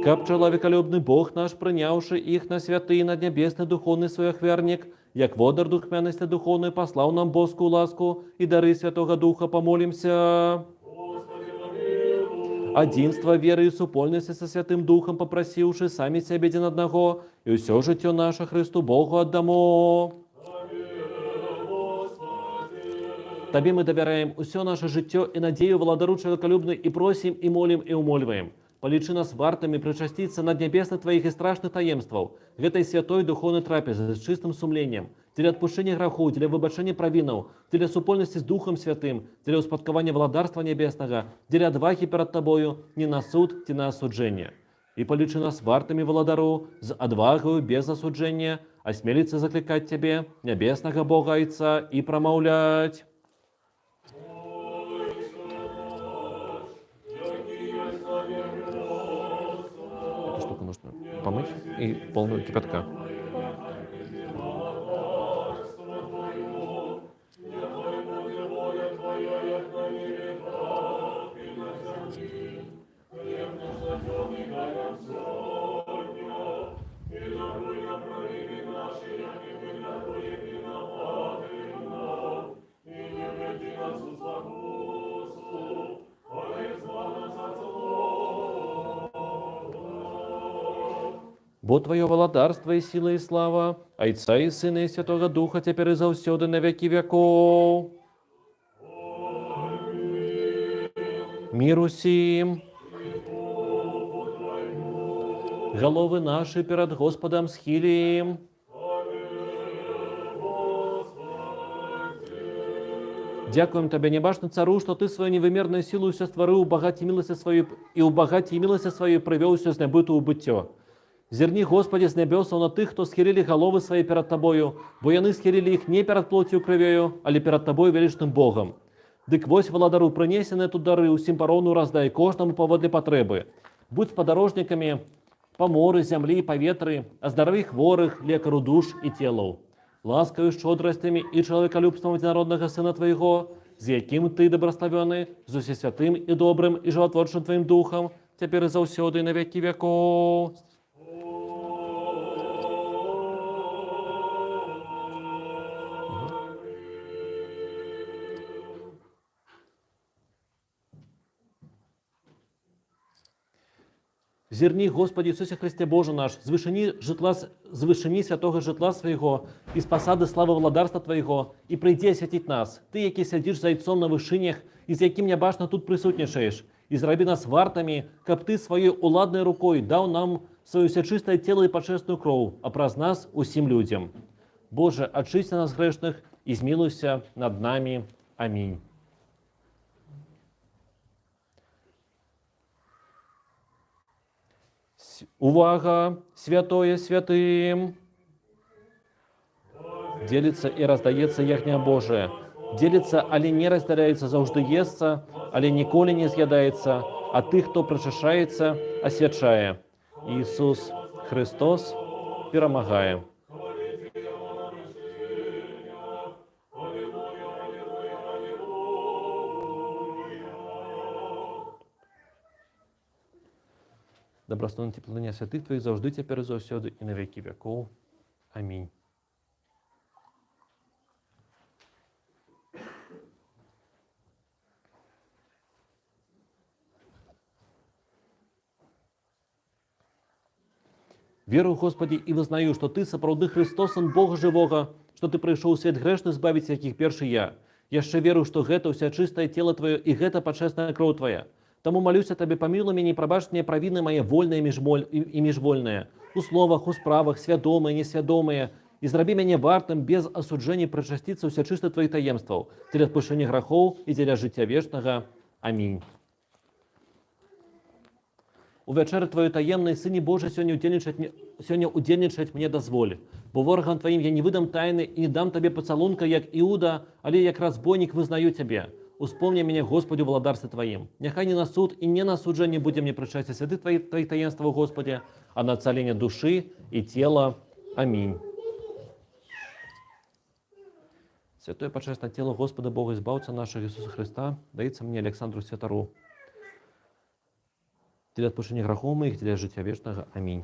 Каб чалавекалюбны Бог наш, прыняўшы іх на святы і на нябесны духовны свой ахвярнік, як водар духмянасці духовнай паслаў нам боскую ласку і дары Святога Духа памолімся. Адзінства веры і супольнасці са Святым Духам папрасіўшы самі сябе адзін аднаго, і ўсё жыццё наша Христу Богу аддамо. Табе мы давяраем усё наше жыццё і надзею валадару чалавекалюбнай і просім, і молім, і ўмольваем. Палічы нас вартамі прычасціцца над нябесных Тваіх і страшных таемстваў, гэтай святой духовнай трапезы з чыстым сумленнем, дзеля адпушчэння грахоў, дзеля выбачэння правінаў, дзеля супольнасці з Духам Святым, дзеля ўспадкавання валадарства нябеснага, дзеля адвагі перад Табою не на суд ці на асуджэнне. І палічы нас вартамі валадару з адвагаю без асуджэння, асмеліцца заклікаць Цябе, нябеснага Бога Айца, і прамаўляць. Нужно помыть и полную кипятка. Бо Твое владарство и сила и слава, Отца и Сына и Святого Духа, теперь и завсёды на веки веков. Мир усім. Головы наши перед Господом схилим. Дякуем Тебе, небашный цару, что Ты свою невымерную силу все створил, убагати милости свою, и убагати милости свою привел все с небыту у быття. Зерни, Господи, с небеса на тых, кто схилили головы свои перед Тобою, бо яны схилили их не перед плотью кровью, али перед Тобой величным Богом. Дык вось владару принесены тут дары, усім паровну раздай, кожному поводле потребы. Будь с подорожниками поморы, земли и поветры, оздорови хворых, лекару душ и телов. Ласкою щодростями и человеколюбством единородного Сына Твоего, з яким Ты добрословенный, з усе святым и добрым и животворчим Твоим Духом, теперь и завсёды и на веки веков. Зерни, Господи Иисусе Христе Боже наш, з вышини святого житла Своего, из посады славы владарства Твоего, и прийди освятить нас. Ты, який сидиш за яйцом на вышинях, и з яким небашно тут присутнішаєш, и зроби нас вартами, каб Ты своей уладной рукой дал нам свое всечистое тело и почестную кров, а праз нас усім людям. Боже, очисти нас грешных, и змилуйся над нами. Аминь. Увага! Святое святым! Делится и раздается яхня Божие. Делится, али не разделяется, завжди естся, али ніколи не з'ядається, а тих, хто причащається, освячає. Ісус Христос перемагає. Добростойне теплиня святих Твоїх завжди, тепер і завсёди, і на веки веков. Амінь. Верую, Господи, и вызнаю, что Ты сапраўды Христос, Сын Бога Живого, что Ты прийшов у свет грешны збавіць, якіх першы я. Яшчэ верую, что гэта ўся чыстае тело Твое и гэта пачэсная кроў Твоя. Таму молюся Табе, помилуй мяне, прабач мне правіны мае вольныя і міжвольныя, у словах, у справах, свядомыя, несвядомыя, і зрабі мяне вартым без асуджэння прычасціцца ўся чыста Твоих таемстваў, дзеля адпушчэння грахоў і дзеля жыцця вечнага. Амінь. У вячэры Твоёй таемнай, Сыне Божий, сёння удзельнічаць мне дазволь, бо ворагам Твоим я не выдам тайны і не дам Табе пацалунка, як Іуда, але як разбойнік вызнаю Тебе. Успомни меня, Господи, в владарстве Твоим. Нехай не на суд и не на суджение будем мне причастие святых Твоих таинств, Господи, а на целение души и тела. Аминь. Святое почестное тело Господа Бога Избавца нашего Иисуса Христа дается мне, Александру Святору, для отпущения грехов моих, для життя вечного. Аминь.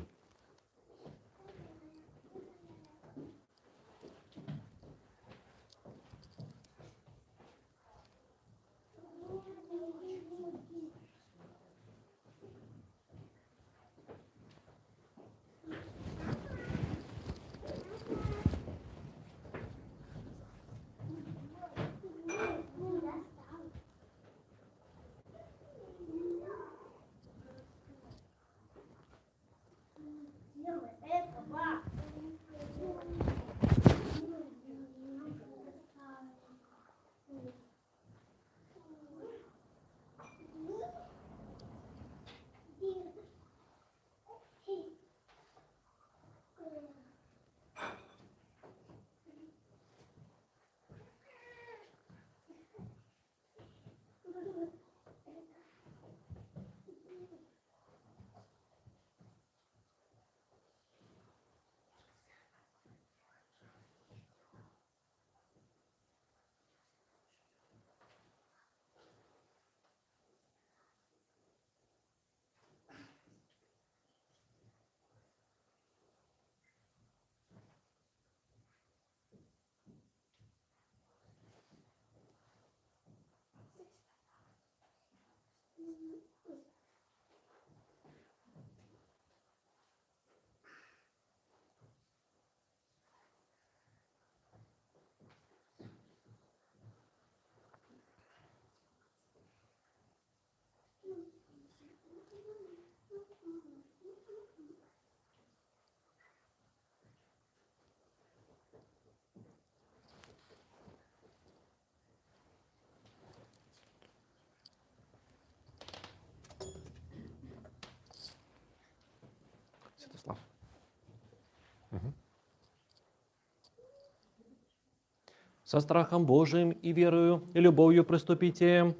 Со страхом Божиим и верою, и любовью приступите.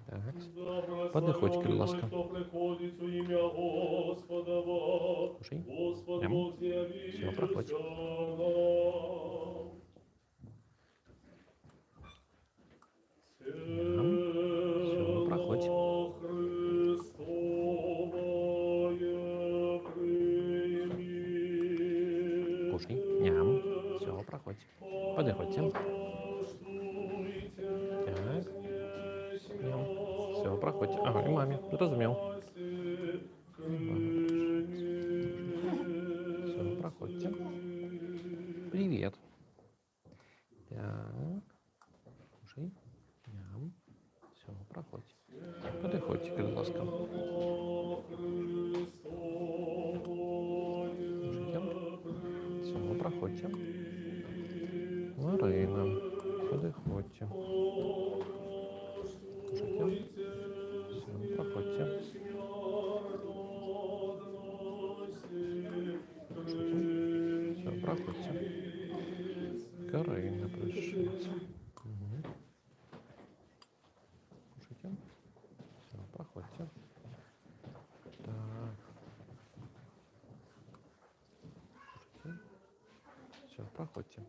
Так. Подыходь, будь ласка. Хто приходить у ім'я Господа, Слушай. Господь Прям. Бог з'явився Всё, проходь. нам. Всё, проходь. Христовое примирение. Кушай. Ням. Все, проходь. Подыходьте. Так. Ням. Все, проходьте. Ага, и маме. Разумел. Все, проходьте. Привет. Так. Кушай. Ням. Все, проходь. Подыходьте, будь ласка. Все, проходьте. Марина, подыходьте. Кушайте. Все, проходьте. Кушайте. Все, проходьте. Карина пришельца. Угу. Кушайте. Все, проходьте. Так. Кушайте. Все, проходьте.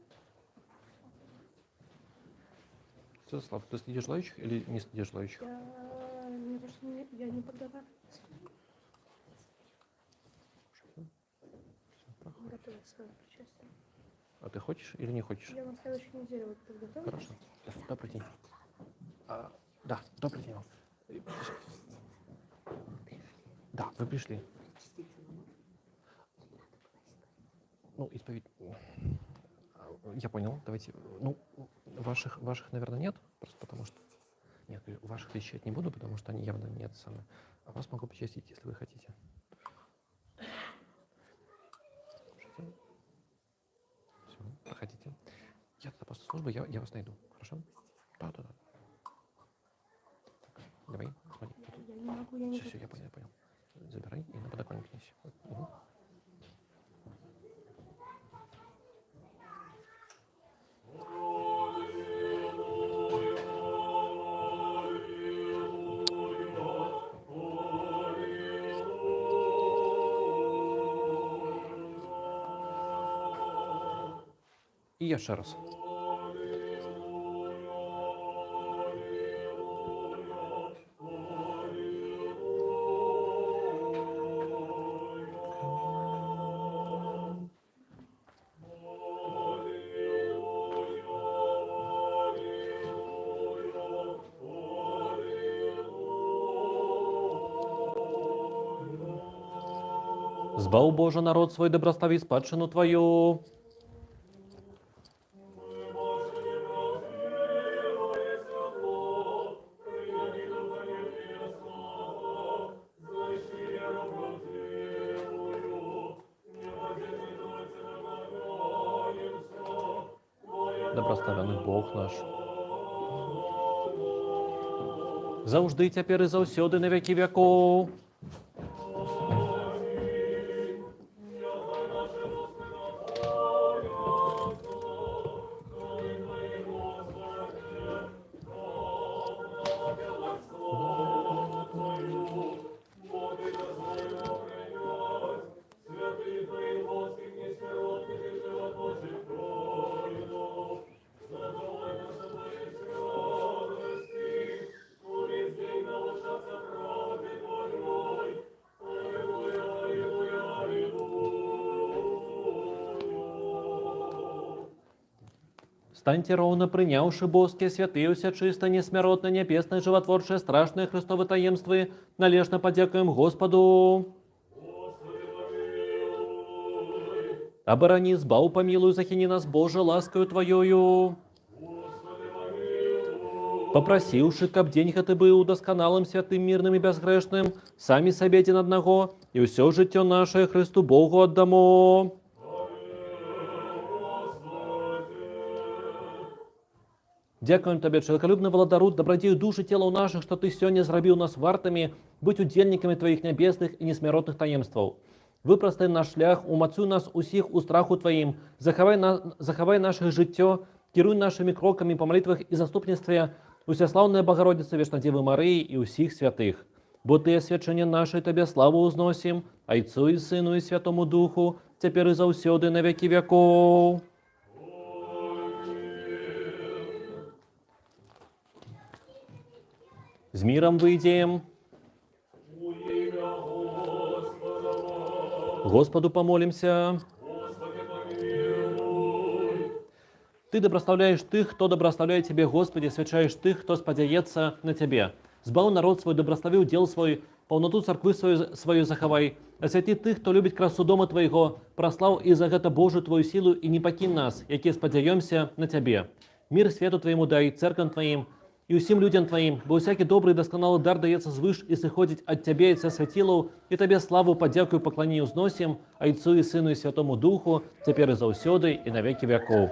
Святослав, ты следишь желающих или не следишь желающих? Я не подавала. Все, проходит. Готовить свое причастие. А ты хочешь или не хочешь? Я на следующей неделе вот подготовлю. Хорошо. Добрый день. Да, добрый день. Да, вы пришли. Ну, исповедь. Я понял. Давайте. Ну, ваших, наверное, нет. Просто потому что. Нет, ваших вещать не буду, потому что они явно нет самые. А вас могу причастить, если вы хотите. Все, проходите. Я тогда после службы, я вас найду. Хорошо? Да. Так, давай, смотри. Я не могу, я не Все, я понял. Забирай и на подоконник неси. Угу. І я ще раз. Збав Боже народ свой, доброслави спадщину Твою. Доброславений Бог наш. Завжди тепер і завсюди на віки віков. Станьте ровно, принявши боские святые, все чисто, несмиротно, небесное, животворчее, страшное Христовы таемствы, належно подякуем Господу. Оборони, збав, помилуй, захини нас, Боже, ласкою Твоею. Попросивши, каб день ты был досконалым, святым, мирным и безгрешным, сами себе один одного, и все житье наше Христу Богу отдамо. Дякуем Тебе, человеколюбный владару, добродею души тела наших, что Ты сегодня зробил нас вартами, быть удельниками Твоих небесных и несмиротных таемств. Випростай наш шлях, умацуй нас усіх у страху Твоїм, заховай наше життя, керуй нашими кроками по молитвах і заступництві Усяславної Богородиці, Вічнодіви Марії і усіх святих. Бо Ти освячення наше, Тебе славу узносим, Отцу і Сину і Святому Духу, тепер і завсюди на віки віков. С миром выйдем. У ім'я Господа, Господу помолимся. Господи, помилуй. Ты доброставляешь тых, кто доброставляет Тебе, Господи, свячаешь тых, кто сподяется на Тебе. Збав народ свой, доброслови удел свой, полноту церкви свою заховай. Освяти тых, кто любит красу дома Твоего, прослав и за это Божию Твою силу, и не покинь нас, які сподяемся на Тебе. Мир свету Твоему дай, церквам Твоим, и усім людям Твоим, бо всякий добрый и досконалый дар дається звыш и сыходить от Тебе и Отца святилов, и Тебе славу, подяку и поклонение узносим, Отцу и Сыну и Святому Духу, теперь и завсёды, и на веки веков.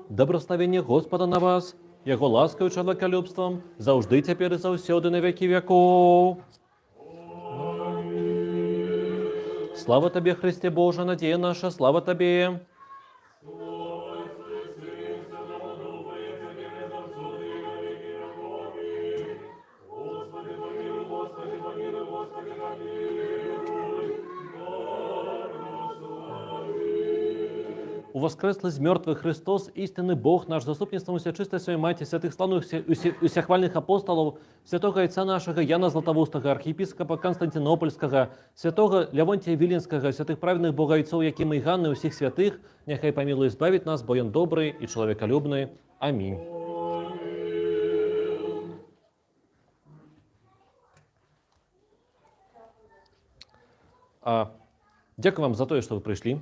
Добрословення Господа на вас, Його ласкою чоловіколюбством, завжди тепер і завсюди на віки віков. Слава Тобі, Христе Боже, надія наша, слава Тобі. У воскреслый из мертвых Христос, истинный Бог наш, заступництвом уся чистой своей Мати, святых славных усяхвальных апостолов, святого Отца нашего Яна Златоустого, архиепископа Константинопольского, святого Левонтия Виленского, святых праведных богоотцов Якима и Ганны, усіх святых, нехай помилуй избавить нас, бо Он добрый и человеколюбный. Аминь. Дякую вам за то, что вы пришли.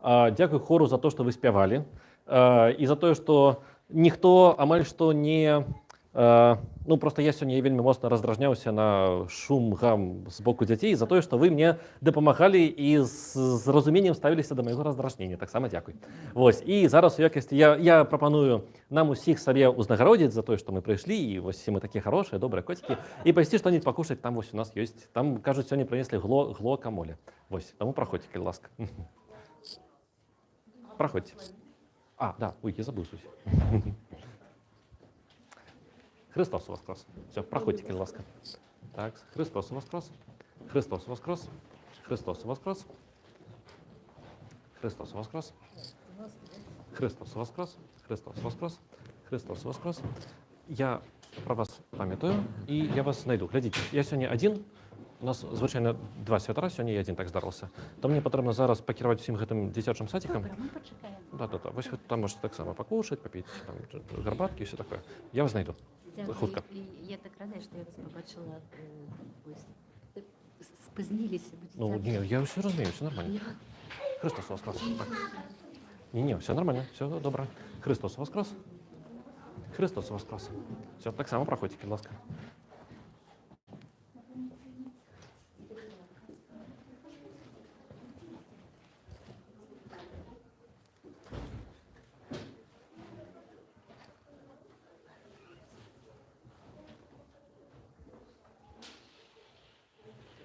Дякую хору за то, что вы спявали. И за то, что ніхто, амаль што не... Ну, просто я сёння вельмі моцна раздражняўся на шум, гам з боку дзяцей, за тое, што вы мне дапамагалі і з разуменнем ставіліся да майго раздражнення. Таксама дзякуй. Вось. І зараз у якасці я прапаную нам усіх сабе узнагародзіць за тое, што мы прыйшлі, і вось мы такія хорошыя, добрыя коцікі, і пайсці што-нибудь пакушаць, там вось у нас ёсць. Там, кажуць, сёння прынеслі глокамоле. Вось. Таму праходзьце, калі ласка. Проходите. Да, ой, я забыл суть. Христос воскрес. Все, проходите, кілька ласка. Так, Христос воскрес. Христос воскрес. Христос воскрес. Христос воскрес! Христос воскрес! Христос воскрес! Христос воскрес! Я про вас пам'ятаю, і я вас знайду. Глядіть, я сьогодні один, у нас, звичайно, 2 святара, сьогодні я один так здарився. То мені потрібно зараз покерувати всім гэтым дитячим садиком. Добре, ми почекаємо. Да. Ось ви там можете так само покушать, попити там, горбатки і все таке. Я вас знайду. Дякую. Хутко. І я так рада, що я вас побачила. Ось спізнилися. Ну, ні, я все розумію, все нормально. Христос воскрес! Так. Ні, все нормально, все добре. Христос воскрес! Христос воскрес! Все, так само проходьте, будь ласка.